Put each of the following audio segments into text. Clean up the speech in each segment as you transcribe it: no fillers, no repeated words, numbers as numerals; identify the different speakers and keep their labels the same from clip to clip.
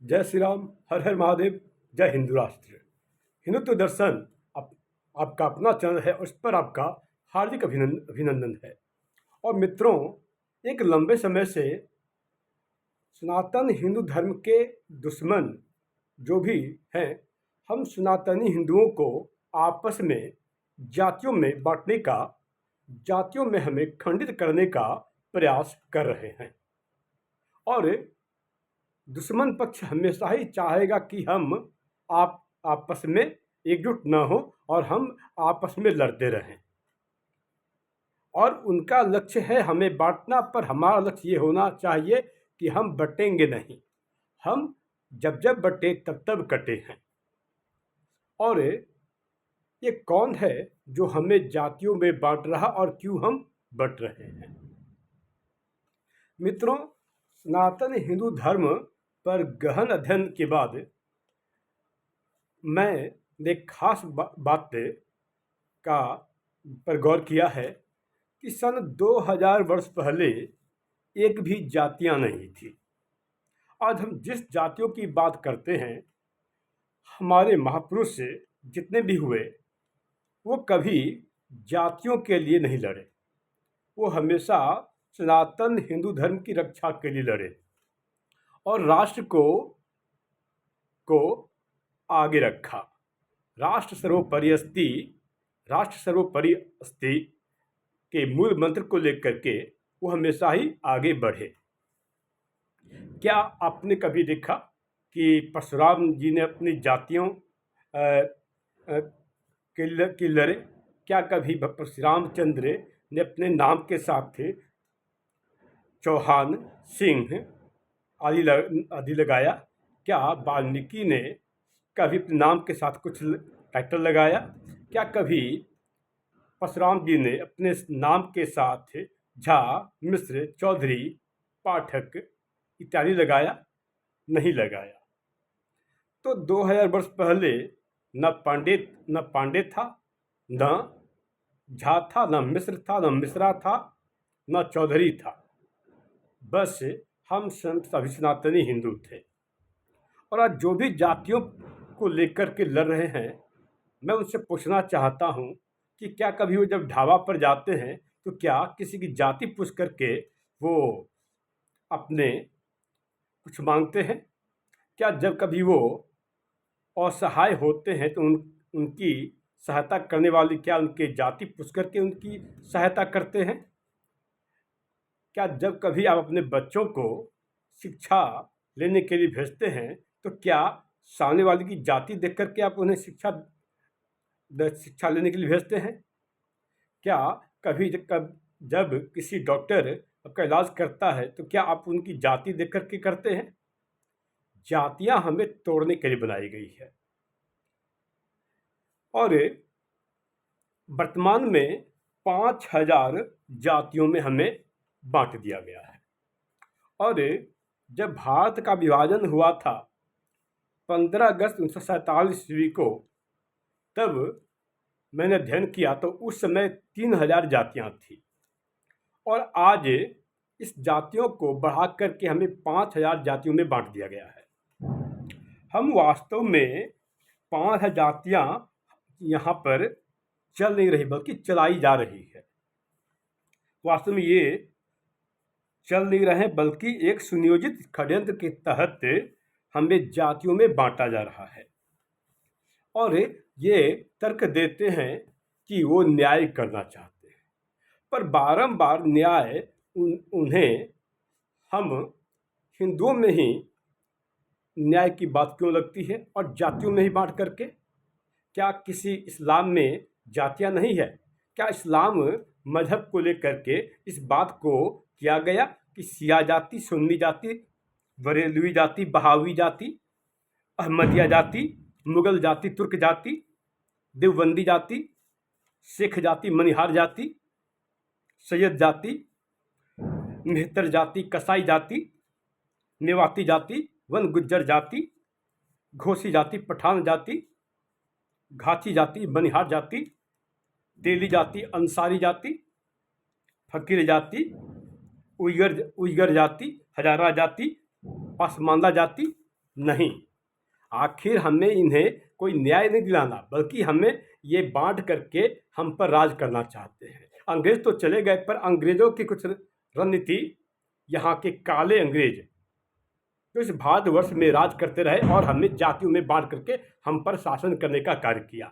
Speaker 1: जय श्री राम। हर हर महादेव। जय हिंदू राष्ट्र। हिंदुत्व दर्शन आपका अपना चैनल है, उस पर आपका हार्दिक अभिनंदन है। और मित्रों, एक लंबे समय से सनातन हिंदू धर्म के दुश्मन जो भी हैं, हम सनातनी हिंदुओं को आपस में जातियों में बांटने का, जातियों में हमें खंडित करने का प्रयास कर रहे हैं। और दुश्मन पक्ष हमेशा ही चाहेगा कि हम आपस में एकजुट न हो और हम आपस में लड़ते रहें। और उनका लक्ष्य है हमें बांटना, पर हमारा लक्ष्य ये होना चाहिए कि हम बटेंगे नहीं। हम जब जब बटे तब तब कटे हैं। और ये कौन है जो हमें जातियों में बांट रहा और क्यों हम बट रहे हैं? मित्रों, सनातन हिंदू धर्म पर गहन अध्ययन के बाद मैंने एक खास बात का पर गौर किया है कि सन 2000 वर्ष पहले एक भी जातियां नहीं थी। आज हम जिस जातियों की बात करते हैं, हमारे महापुरुष जितने भी हुए, वो कभी जातियों के लिए नहीं लड़े। वो हमेशा सनातन हिंदू धर्म की रक्षा के लिए लड़े और राष्ट्र को आगे रखा। राष्ट्र सर्वोपरि अस्ति, राष्ट्र सर्वोपरि अस्ति के मूल मंत्र को लेकर के वो हमेशा ही आगे बढ़े। क्या आपने कभी देखा कि परशुराम जी ने अपनी जातियों के लड़े? क्या कभी परशुराम चंद्र ने अपने नाम के साथ चौहान, सिंह आदि लगाया? क्या वाल्मीकि ने कभी अपने नाम के साथ कुछ टाइटल लगाया? क्या कभी परशुराम जी ने अपने नाम के साथ झा, मिश्र, चौधरी, पाठक इत्यादि लगाया? नहीं लगाया। तो 2000 वर्ष पहले न पांडे था, न झा था, न मिश्र था, न मिश्रा था, न चौधरी था। बस हम सभी सनातनी हिंदू थे। और आज जो भी जातियों को लेकर के लड़ रहे हैं, मैं उनसे पूछना चाहता हूं कि क्या कभी वो जब ढाबा पर जाते हैं तो क्या किसी की जाति पूछ करके वो अपने कुछ मांगते हैं? क्या जब कभी वो असहाय होते हैं तो उनकी सहायता करने वाली, क्या उनके जाति पूछ करके उनकी सहायता करते हैं? क्या जब कभी आप अपने बच्चों को शिक्षा लेने के लिए भेजते हैं तो क्या सामने वाले की जाति देख करके आप उन्हें शिक्षा लेने के लिए भेजते हैं? क्या कभी जब किसी डॉक्टर आपका इलाज करता है तो क्या आप उनकी जाति देख करके करते हैं? जातियां हमें तोड़ने के लिए बनाई गई है। और वर्तमान में 5000 जातियों में हमें बांट दिया गया है। और जब भारत का विभाजन हुआ था 15 अगस्त 1947 ईस्वी को, तब मैंने अध्ययन किया तो उस समय 3000 जातियां थी। और आज इस जातियों को बढ़ा करके हमें 5000 जातियों में बांट दिया गया है। हम वास्तव में 5000 जातियां यहाँ पर चल नहीं रही, बल्कि चलाई जा रही है। वास्तव में ये चल नहीं रहे, बल्कि एक सुनियोजित षड्यंत्र के तहत हमें जातियों में बांटा जा रहा है। और ये तर्क देते हैं कि वो न्याय करना चाहते हैं, पर बारंबार न्याय उन्हें हम हिंदुओं में ही न्याय की बात क्यों लगती है और जातियों में ही बांट करके? क्या किसी इस्लाम में जातियां नहीं है? क्या इस्लाम मजहब को लेकर के इस बात को किया गया कि शिया जाति, सुन्नी जाति, बरेलवी जाति, बहावी जाति, अहमदिया जाति, मुगल जाति, तुर्क जाति, देवबंदी जाति, सिख जाति, मनिहार जाति, सैयद जाति, मेहतर जाति, कसाई जाति, मेवाती जाति, वन गुज्जर जाति, घोसी जाति, पठान जाति, घाटी जाति, बनिहार जाति, तेली जाति, अंसारी जाति, फकीर जाति, उइगर जाति, हजारा जाति, पासमानदा जाति, नहीं, आखिर हमें इन्हें कोई न्याय नहीं दिलाना, बल्कि हमें ये बांट करके हम पर राज करना चाहते हैं। अंग्रेज तो चले गए, पर अंग्रेजों की कुछ रणनीति, यहाँ के काले अंग्रेज तो इस भारतवर्ष में राज करते रहे और हमें जातियों में बांट करके हम पर शासन करने का कार्य किया।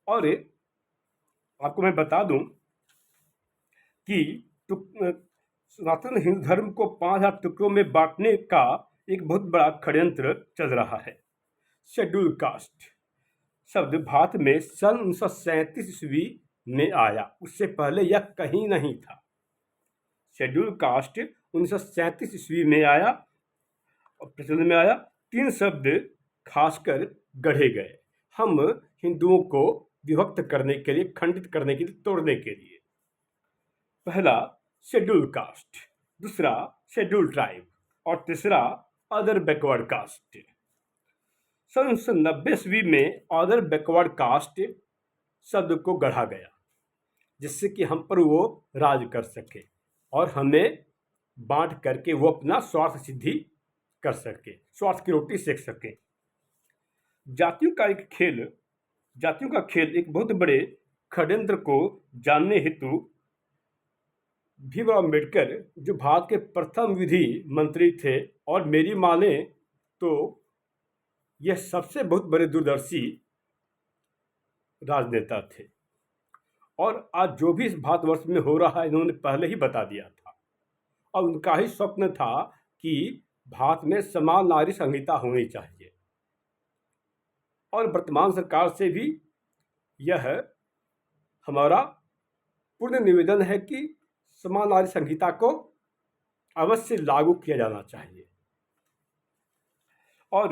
Speaker 1: और आपको मैं बता दूं कि सनातन हिंदू धर्म को 5000 टुकड़ों में बांटने का एक बहुत बड़ा षड्यंत्र चल रहा है। शेड्यूल कास्ट शब्द भारत में सन 1937 ईस्वी में आया, उससे पहले यह कहीं नहीं था। शेड्यूल कास्ट 1937 ईस्वी में आया और प्रचलन में आया। 3 शब्द खासकर गढ़े गए हम हिंदुओं को विभक्त करने के लिए, खंडित करने के लिए, तोड़ने के लिए। पहला शेड्यूल कास्ट, दूसरा शेड्यूल ट्राइब और तीसरा अदर बैकवर्ड कास्ट। सन 1990 ईस्वी में अदर बैकवर्ड कास्ट शब्द को गढ़ा गया, जिससे कि हम पर वो राज कर सके और हमें बांट करके वो अपना स्वार्थ सिद्धि कर सके, स्वार्थ की रोटी सेक सके। जातियों का खेल एक बहुत बड़े षड्यंत्र को जानने हेतु भीमराव अम्बेडकर, जो भारत के प्रथम विधि मंत्री थे और मेरी माने तो यह सबसे बहुत बड़े दूरदर्शी राजनेता थे, और आज जो भी इस भारतवर्ष में हो रहा है इन्होंने पहले ही बता दिया था। और उनका ही स्वप्न था कि भारत में समान नागरिक संहिता होनी चाहिए, और वर्तमान सरकार से भी यह हमारा पूर्ण निवेदन है कि समान नागरिक संहिता को अवश्य लागू किया जाना चाहिए। और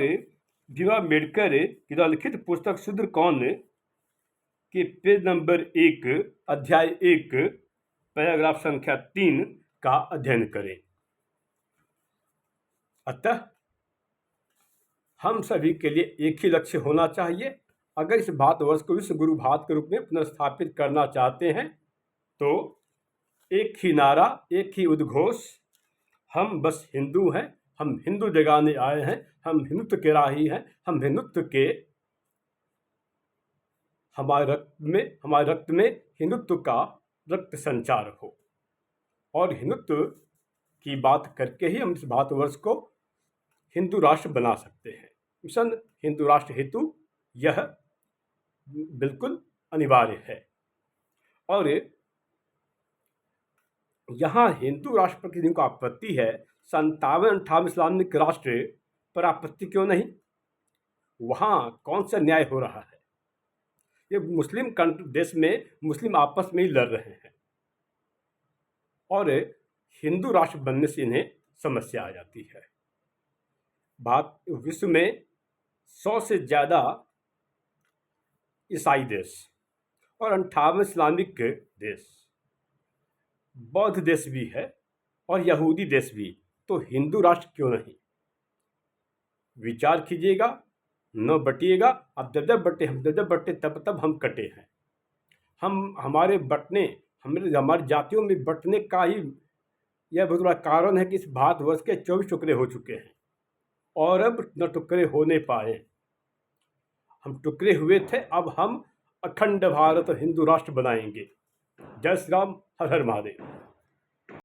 Speaker 1: भीमराव अम्बेडकर की लिखित पुस्तक शूद्र कौन के पेज नंबर 1, अध्याय 1, पैराग्राफ संख्या 3 का अध्ययन करें। अतः हम सभी के लिए एक ही लक्ष्य होना चाहिए। अगर इस भारतवर्ष को विश्व गुरु भारत के रूप में पुनर्स्थापित करना चाहते हैं तो एक ही नारा, एक ही उद्घोष, हम बस हिंदू हैं, हम हिंदू जगाने आए हैं, हम हिंदुत्व के राही हैं, हम हिंदुत्व के, हमारे रक्त में हिंदुत्व का रक्त संचार हो, और हिंदुत्व की बात करके ही हम इस भारतवर्ष को हिंदू राष्ट्र बना सकते हैं। मिशन हिंदू राष्ट्र हेतु यह बिल्कुल अनिवार्य है। और यहाँ हिंदू राष्ट्र पर किसी को आपत्ति है, 57-58 इस्लामिक राष्ट्र पर आपत्ति क्यों नहीं? वहाँ कौन सा न्याय हो रहा है? ये मुस्लिम देश में मुस्लिम आपस में ही लड़ रहे हैं, और हिंदू राष्ट्र बनने से इन्हें समस्या आ जाती है। विश्व में 100 से ज़्यादा ईसाई देश और 58 इस्लामिक देश, बौद्ध देश भी है और यहूदी देश भी, तो हिंदू राष्ट्र क्यों नहीं? विचार कीजिएगा, न बटिएगा। अब जब बटे हम, जब बटे तब हम कटे हैं। हमारे बटने, हमारी जातियों में बटने का ही यह बहुत बड़ा कारण है कि इस भारतवर्ष के 24 टुकड़े हो चुके हैं और अब न टुकड़े होने पाए। हम टुकड़े हुए थे, अब हम अखंड भारत हिंदू राष्ट्र बनाएंगे। जय श्री राम, हर हर महादेव।